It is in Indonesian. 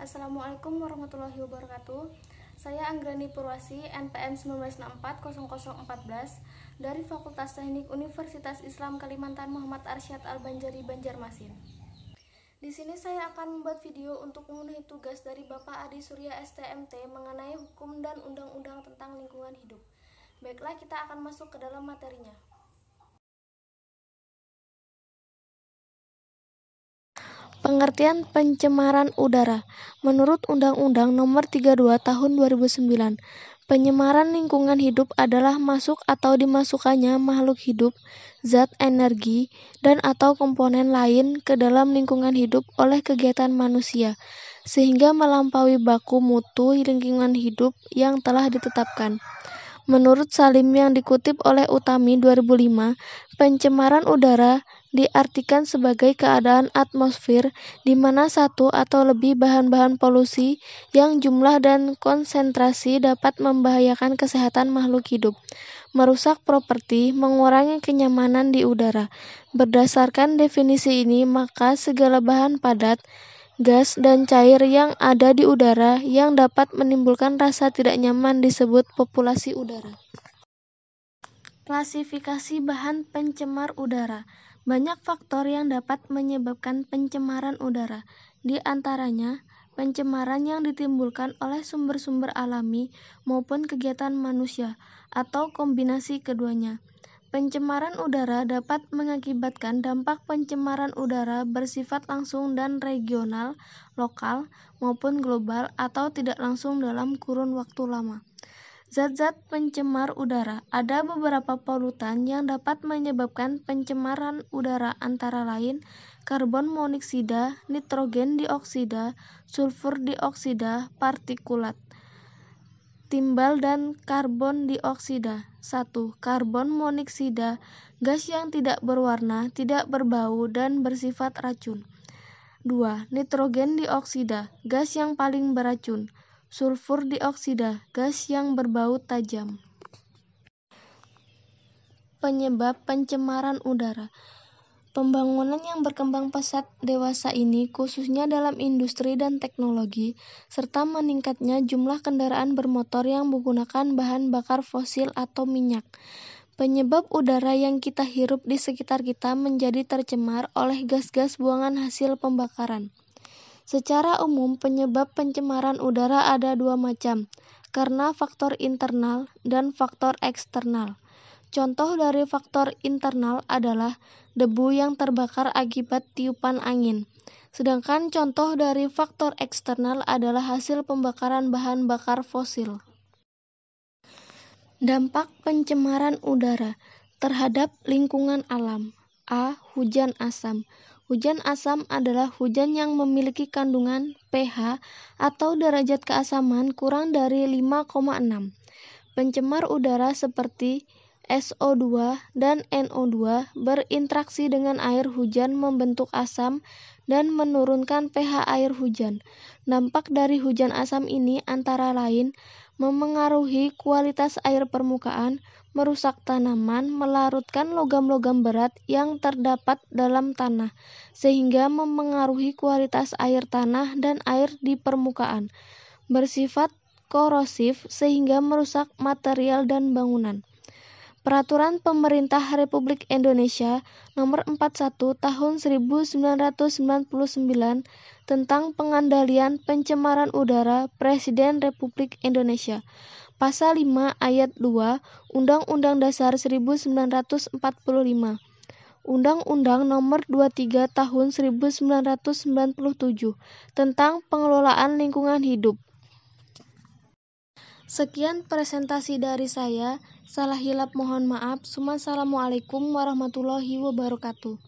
Assalamualaikum warahmatullahi wabarakatuh. Saya Anggrani Purwasi, NPM 19640014 dari Fakultas Teknik Universitas Islam Kalimantan Muhammad Arsyad Al-Banjari, Banjarmasin. Di sini saya akan membuat video untuk memenuhi tugas dari Bapak Adi Surya STMT mengenai hukum dan undang-undang tentang lingkungan hidup. Baiklah, kita akan masuk ke dalam materinya. Pengertian pencemaran udara. Menurut Undang-Undang Nomor 32 Tahun 2009, pencemaran lingkungan hidup adalah masuk atau dimasukkannya makhluk hidup, zat, energi, dan atau komponen lain ke dalam lingkungan hidup oleh kegiatan manusia, sehingga melampaui baku mutu lingkungan hidup yang telah ditetapkan. Menurut Salim yang dikutip oleh Utami 2005, pencemaran udara diartikan sebagai keadaan atmosfer di mana satu atau lebih bahan-bahan polusi yang jumlah dan konsentrasi dapat membahayakan kesehatan makhluk hidup, merusak properti, mengurangi kenyamanan di udara. Berdasarkan definisi ini, maka segala bahan padat, gas, dan cair yang ada di udara yang dapat menimbulkan rasa tidak nyaman disebut populasi udara. Klasifikasi bahan pencemar udara. Banyak faktor yang dapat menyebabkan pencemaran udara. Di antaranya, pencemaran yang ditimbulkan oleh sumber-sumber alami maupun kegiatan manusia, atau kombinasi keduanya. Pencemaran udara dapat mengakibatkan dampak pencemaran udara bersifat langsung dan regional, lokal, maupun global atau tidak langsung dalam kurun waktu lama. Zat-zat pencemar udara. Ada beberapa polutan yang dapat menyebabkan pencemaran udara antara lain karbon monoksida, nitrogen dioksida, sulfur dioksida, partikulat, timbal, dan karbon dioksida. 1. Karbon monoksida, gas yang tidak berwarna, tidak berbau, dan bersifat racun. 2. Nitrogen dioksida, gas yang paling beracun. Sulfur dioksida, gas yang berbau tajam. Penyebab pencemaran udara. Pembangunan yang berkembang pesat dewasa ini, khususnya dalam industri dan teknologi, serta meningkatnya jumlah kendaraan bermotor yang menggunakan bahan bakar fosil atau minyak. Penyebab udara yang kita hirup di sekitar kita menjadi tercemar oleh gas-gas buangan hasil pembakaran. Secara umum, penyebab pencemaran udara ada dua macam, karena faktor internal dan faktor eksternal. Contoh dari faktor internal adalah debu yang terbakar akibat tiupan angin. Sedangkan contoh dari faktor eksternal adalah hasil pembakaran bahan bakar fosil. Dampak pencemaran udara terhadap lingkungan alam. A. Hujan asam. Hujan asam adalah hujan yang memiliki kandungan pH atau derajat keasaman kurang dari 5,6. Pencemar udara seperti SO2 dan NO2 berinteraksi dengan air hujan membentuk asam dan menurunkan pH air hujan. Dampak dari hujan asam ini antara lain memengaruhi kualitas air permukaan, merusak tanaman, melarutkan logam-logam berat yang terdapat dalam tanah, sehingga memengaruhi kualitas air tanah dan air di permukaan, bersifat korosif sehingga merusak material dan bangunan. Peraturan Pemerintah Republik Indonesia Nomor 41 Tahun 1999 tentang pengendalian pencemaran udara Presiden Republik Indonesia. Pasal 5 Ayat 2 Undang-Undang Dasar 1945. Undang-Undang Nomor 23 Tahun 1997 tentang pengelolaan lingkungan hidup. Sekian presentasi dari saya. Salah hilap mohon maaf. Assalamualaikum warahmatullahi wabarakatuh.